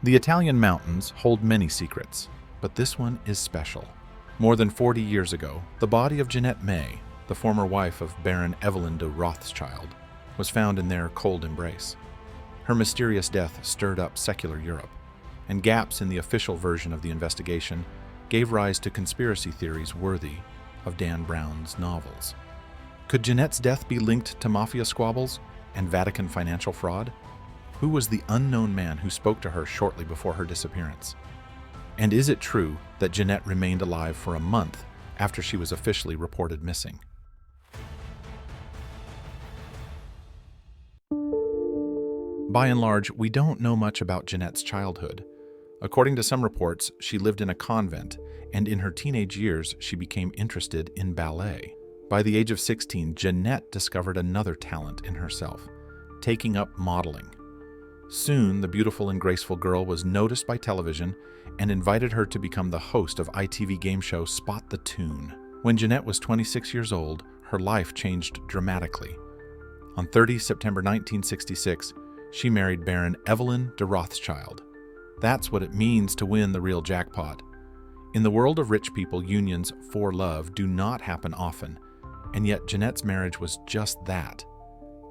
The Italian mountains hold many secrets, but this one is special. More than 40 years ago, the body of Jeanette May, the former wife of Baron Evelyn de Rothschild, was found in their cold embrace. Her mysterious death stirred up secular Europe, and gaps in the official version of the investigation gave rise to conspiracy theories worthy of Dan Brown's novels. Could Jeanette's death be linked to mafia squabbles and Vatican financial fraud? Who was the unknown man who spoke to her shortly before her disappearance? And is it true that Jeanette remained alive for a month after she was officially reported missing? By and large, we don't know much about Jeanette's childhood. According to some reports, she lived in a convent, and in her teenage years, she became interested in ballet. By the age of 16, Jeanette discovered another talent in herself, taking up modeling. Soon, the beautiful and graceful girl was noticed by television and invited her to become the host of ITV game show Spot the Tune. When Jeanette was 26 years old, her life changed dramatically. On 30 September 1966, she married Baron Evelyn de Rothschild. That's what it means to win the real jackpot. In the world of rich people, unions for love do not happen often, and yet Jeanette's marriage was just that.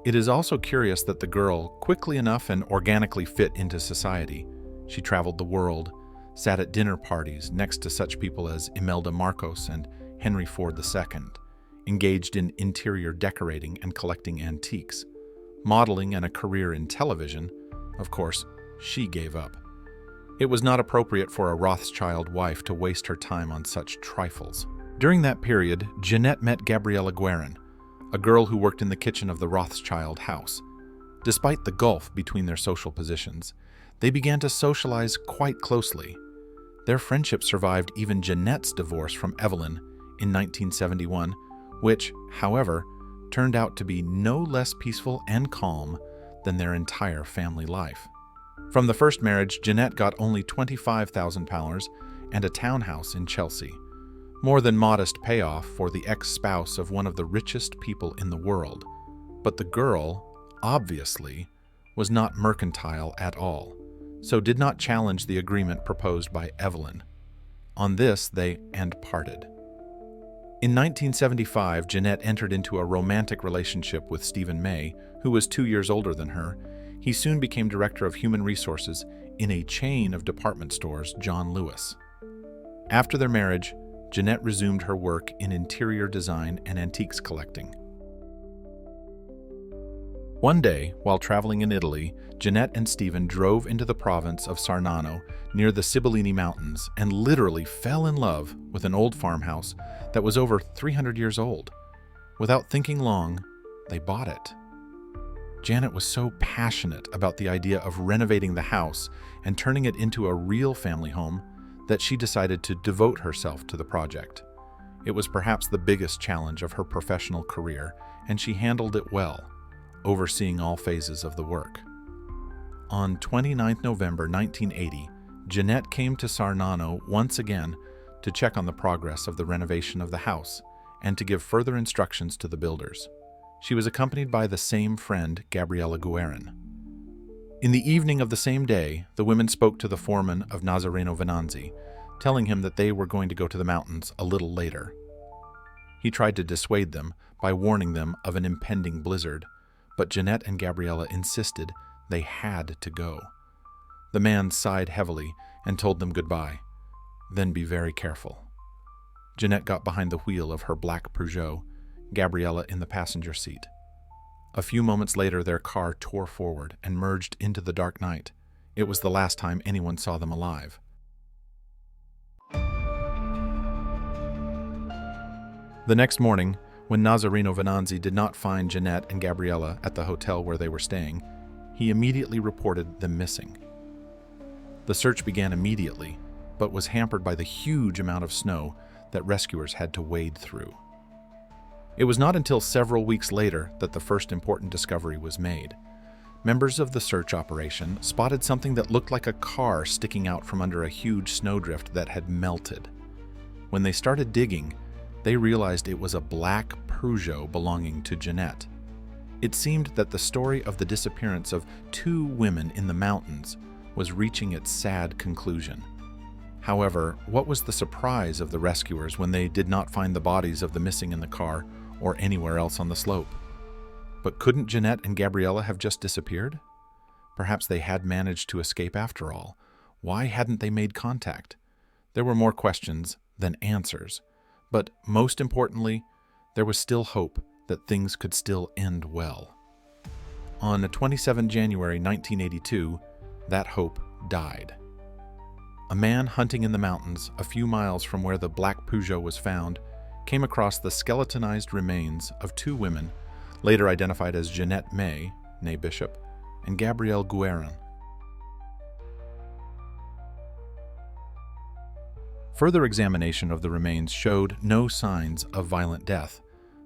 It is also curious that the girl quickly enough and organically fit into society. She traveled the world, sat at dinner parties next to such people as Imelda Marcos and Henry Ford II, engaged in interior decorating and collecting antiques. Modeling and a career in television, of course, she gave up. It was not appropriate for a Rothschild wife to waste her time on such trifles. During that period, Jeanette met Gabriella Guerin, a girl who worked in the kitchen of the Rothschild house. Despite the gulf between their social positions, they began to socialize quite closely. Their friendship survived even Jeanette's divorce from Evelyn in 1971, which, however, turned out to be no less peaceful and calm than their entire family life. From the first marriage, Jeanette got only £25,000 and a townhouse in Chelsea. More than modest payoff for the ex-spouse of one of the richest people in the world. But the girl, obviously, was not mercantile at all, so did not challenge the agreement proposed by Evelyn. On this, they parted. In 1975, Jeanette entered into a romantic relationship with Stephen May, who was 2 years older than her. He soon became director of human resources in a chain of department stores, John Lewis. After their marriage, Jeanette resumed her work in interior design and antiques collecting. One day, while traveling in Italy, Jeanette and Stephen drove into the province of Sarnano near the Sibillini Mountains and literally fell in love with an old farmhouse that was over 300 years old. Without thinking long, they bought it. Janet was so passionate about the idea of renovating the house and turning it into a real family home that she decided to devote herself to the project. It was perhaps the biggest challenge of her professional career, and she handled it well, overseeing all phases of the work. On 29 November 1980, Jeanette came to Sarnano once again to check on the progress of the renovation of the house and to give further instructions to the builders. She was accompanied by the same friend, Gabriella Guerin. In the evening of the same day, the women spoke to the foreman of Nazareno Venanzi, telling him that they were going to go to the mountains a little later. He tried to dissuade them by warning them of an impending blizzard, but Jeanette and Gabriella insisted they had to go. The man sighed heavily and told them goodbye. Then be very careful. Jeanette got behind the wheel of her black Peugeot, Gabriella in the passenger seat. A few moments later, their car tore forward and merged into the dark night. It was the last time anyone saw them alive. The next morning, when Nazareno Venanzi did not find Jeanette and Gabriella at the hotel where they were staying, he immediately reported them missing. The search began immediately, but was hampered by the huge amount of snow that rescuers had to wade through. It was not until several weeks later that the first important discovery was made. Members of the search operation spotted something that looked like a car sticking out from under a huge snowdrift that had melted. When they started digging, they realized it was a black Peugeot belonging to Jeanette. It seemed that the story of the disappearance of two women in the mountains was reaching its sad conclusion. However, what was the surprise of the rescuers when they did not find the bodies of the missing in the car or anywhere else on the slope? But couldn't Jeanette and Gabriella have just disappeared? Perhaps they had managed to escape after all. Why hadn't they made contact? There were more questions than answers. But most importantly, there was still hope that things could still end well. On 27 January 1982, that hope died. A man hunting in the mountains a few miles from where the black Peugeot was found came across the skeletonized remains of two women, later identified as Jeanette May, née Bishop, and Gabrielle Guerin. Further examination of the remains showed no signs of violent death,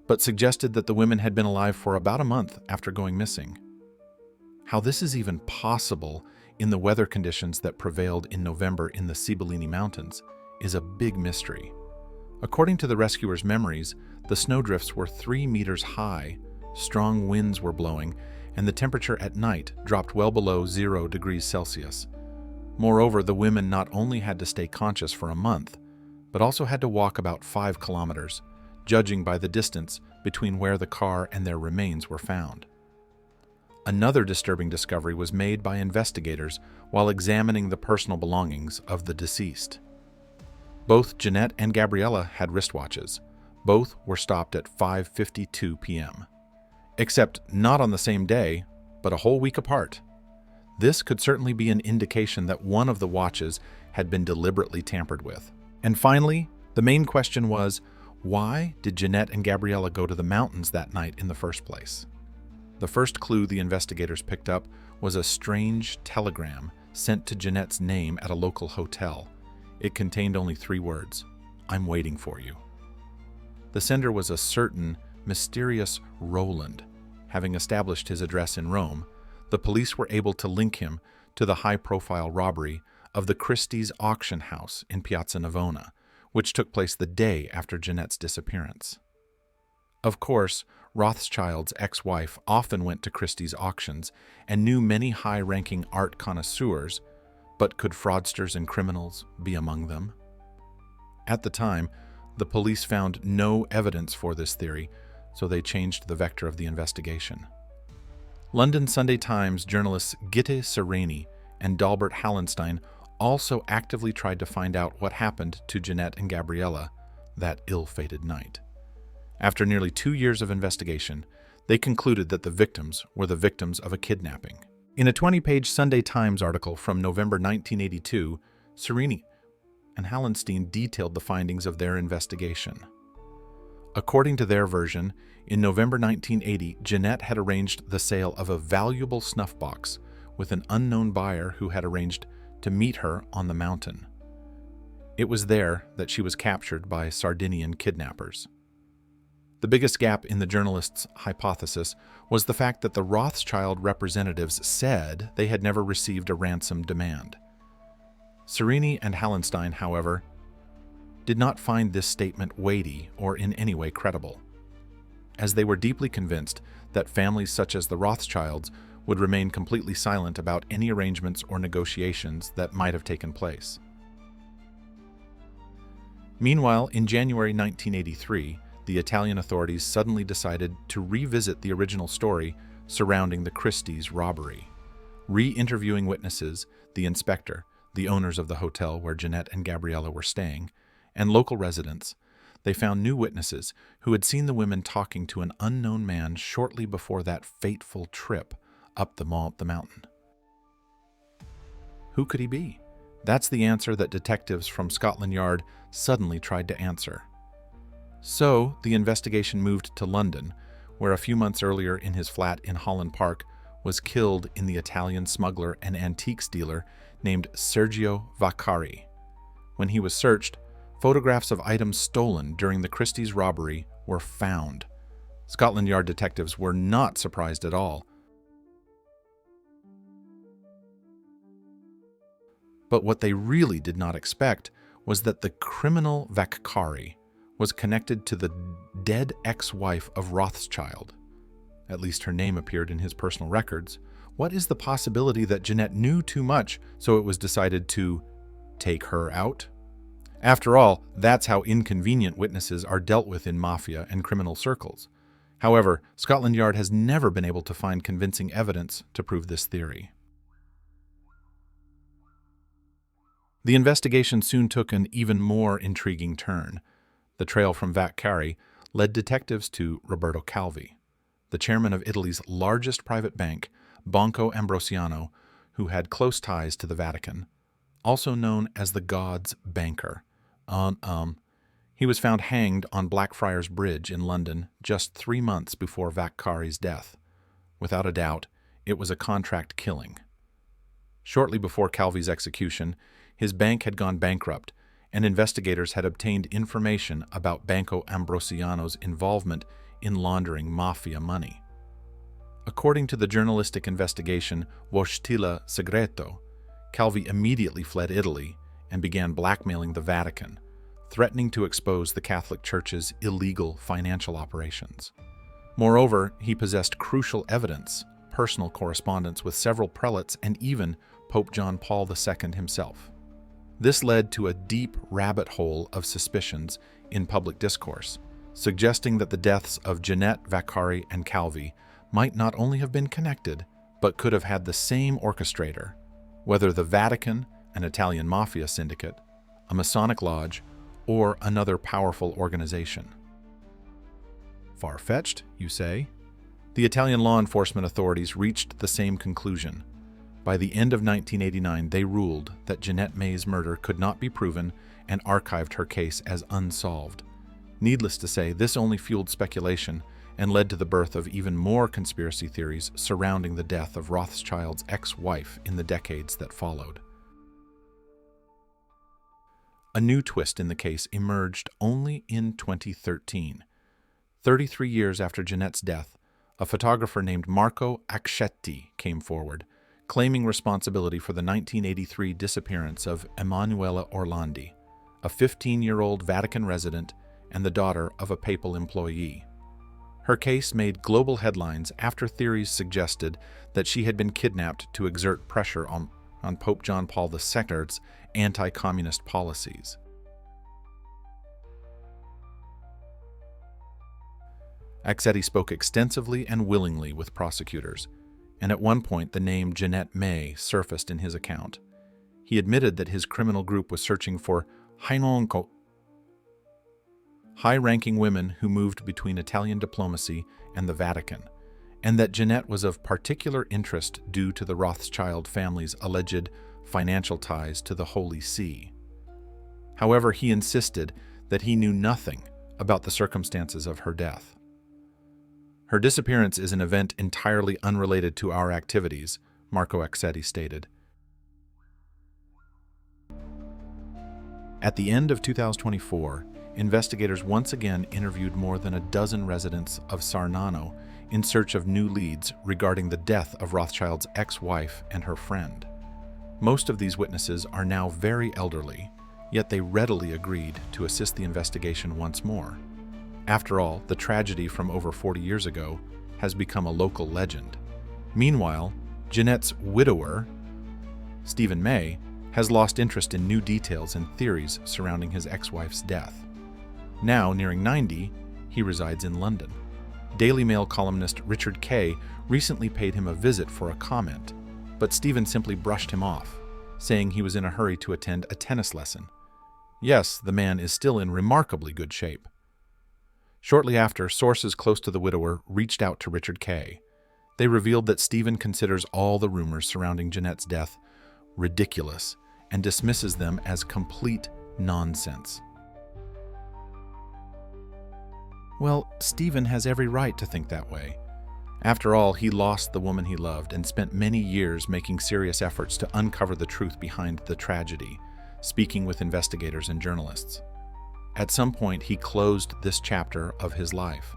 but suggested that the women had been alive for about a month after going missing. How this is even possible in the weather conditions that prevailed in November in the Sibillini Mountains is a big mystery. According to the rescuers' memories, the snowdrifts were 3 meters high, strong winds were blowing, and the temperature at night dropped well below 0 degrees Celsius. Moreover, the women not only had to stay conscious for a month, but also had to walk about 5 kilometers, judging by the distance between where the car and their remains were found. Another disturbing discovery was made by investigators while examining the personal belongings of the deceased. Both Jeanette and Gabriella had wristwatches. Both were stopped at 5:52 p.m. Except not on the same day, but a whole week apart. This could certainly be an indication that one of the watches had been deliberately tampered with. And finally, the main question was, why did Jeanette and Gabriella go to the mountains that night in the first place? The first clue the investigators picked up was a strange telegram sent to Jeanette's name at a local hotel. It contained only 3 words: "I'm waiting for you." The sender was a certain mysterious Roland. Having established his address in Rome, the police were able to link him to the high-profile robbery of the Christie's auction house in Piazza Navona, which took place the day after Jeanette's disappearance. Of course, Rothschild's ex-wife often went to Christie's auctions and knew many high-ranking art connoisseurs, but could fraudsters and criminals be among them? At the time, the police found no evidence for this theory, so they changed the vector of the investigation. London Sunday Times journalists Gitte Sereni and Dalbert Hallenstein also actively tried to find out what happened to Jeanette and Gabriella that ill-fated night. After nearly 2 years of investigation, they concluded that the victims were the victims of a kidnapping. In a 20-page Sunday Times article from November 1982, Sereni and Hallenstein detailed the findings of their investigation. According to their version, in November 1980, Jeanette had arranged the sale of a valuable snuff box with an unknown buyer who had arranged to meet her on the mountain. It was there that she was captured by Sardinian kidnappers. The biggest gap in the journalists' hypothesis was the fact that the Rothschild representatives said they had never received a ransom demand. Sereni and Hallenstein, however, did not find this statement weighty or in any way credible, as they were deeply convinced that families such as the Rothschilds would remain completely silent about any arrangements or negotiations that might have taken place. Meanwhile, in January 1983, the Italian authorities suddenly decided to revisit the original story surrounding the Christie's robbery. Re-interviewing witnesses, the inspector, the owners of the hotel where Jeanette and Gabriella were staying, and local residents, they found new witnesses who had seen the women talking to an unknown man shortly before that fateful trip up the mountain. Who could he be? That's the answer that detectives from Scotland Yard suddenly tried to answer. So, the investigation moved to London, where a few months earlier in his flat in Holland Park was killed in the Italian smuggler and antiques dealer named Sergio Vaccari. When he was searched, photographs of items stolen during the Christie's robbery were found. Scotland Yard detectives were not surprised at all. But what they really did not expect was that the criminal Vaccari was connected to the dead ex-wife of Rothschild. At least her name appeared in his personal records, what is the possibility that Jeanette knew too much, so it was decided to take her out? After all, that's how inconvenient witnesses are dealt with in mafia and criminal circles. However, Scotland Yard has never been able to find convincing evidence to prove this theory. The investigation soon took an even more intriguing turn. The trail from Vatican led detectives to Roberto Calvi, the chairman of Italy's largest private bank, Banco Ambrosiano, who had close ties to the Vatican, also known as the God's Banker. He was found hanged on Blackfriars Bridge in London just 3 months before Vaccari's death. Without a doubt, it was a contract killing. Shortly before Calvi's execution, his bank had gone bankrupt, and investigators had obtained information about Banco Ambrosiano's involvement in laundering mafia money. According to the journalistic investigation Vostila Segreto, Calvi immediately fled Italy and began blackmailing the Vatican, threatening to expose the Catholic Church's illegal financial operations. Moreover, he possessed crucial evidence, personal correspondence with several prelates and even Pope John Paul II himself. This led to a deep rabbit hole of suspicions in public discourse, suggesting that the deaths of Jeanette, Vaccari, and Calvi might not only have been connected, but could have had the same orchestrator, whether the Vatican, an Italian mafia syndicate, a Masonic lodge, or another powerful organization. Far-fetched, you say? The Italian law enforcement authorities reached the same conclusion. By the end of 1989, they ruled that Jeanette May's murder could not be proven and archived her case as unsolved. Needless to say, this only fueled speculation and led to the birth of even more conspiracy theories surrounding the death of Rothschild's ex-wife in the decades that followed. A new twist in the case emerged only in 2013. 33 years after Jeanette's death, a photographer named Marco Accetti came forward, claiming responsibility for the 1983 disappearance of Emanuela Orlandi, a 15-year-old Vatican resident and the daughter of a papal employee. Her case made global headlines after theories suggested that she had been kidnapped to exert pressure on Pope John Paul II's anti-communist policies. Accetti spoke extensively and willingly with prosecutors, and at one point the name Jeanette May surfaced in his account. He admitted that his criminal group was searching for high-ranking women who moved between Italian diplomacy and the Vatican, and that Jeanette was of particular interest due to the Rothschild family's alleged financial ties to the Holy See. However, he insisted that he knew nothing about the circumstances of her death. Her disappearance is an event entirely unrelated to our activities, Marco Accetti stated. At the end of 2024, investigators once again interviewed more than a dozen residents of Sarnano in search of new leads regarding the death of Rothschild's ex-wife and her friend. Most of these witnesses are now very elderly, yet they readily agreed to assist the investigation once more. After all, the tragedy from over 40 years ago has become a local legend. Meanwhile, Jeanette's widower, Stephen May, has lost interest in new details and theories surrounding his ex-wife's death. Now, nearing 90, he resides in London. Daily Mail columnist Richard Kay recently paid him a visit for a comment, but Stephen simply brushed him off, saying he was in a hurry to attend a tennis lesson. Yes, the man is still in remarkably good shape. Shortly after, sources close to the widower reached out to Richard Kay. They revealed that Stephen considers all the rumors surrounding Jeanette's death ridiculous and dismisses them as complete nonsense. Well, Stephen has every right to think that way. After all, he lost the woman he loved and spent many years making serious efforts to uncover the truth behind the tragedy, speaking with investigators and journalists. At some point, he closed this chapter of his life.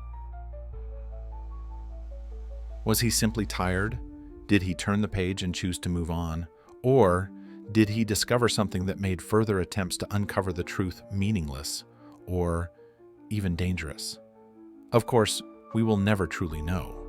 Was he simply tired? Did he turn the page and choose to move on? Or did he discover something that made further attempts to uncover the truth meaningless or even dangerous? Of course, we will never truly know.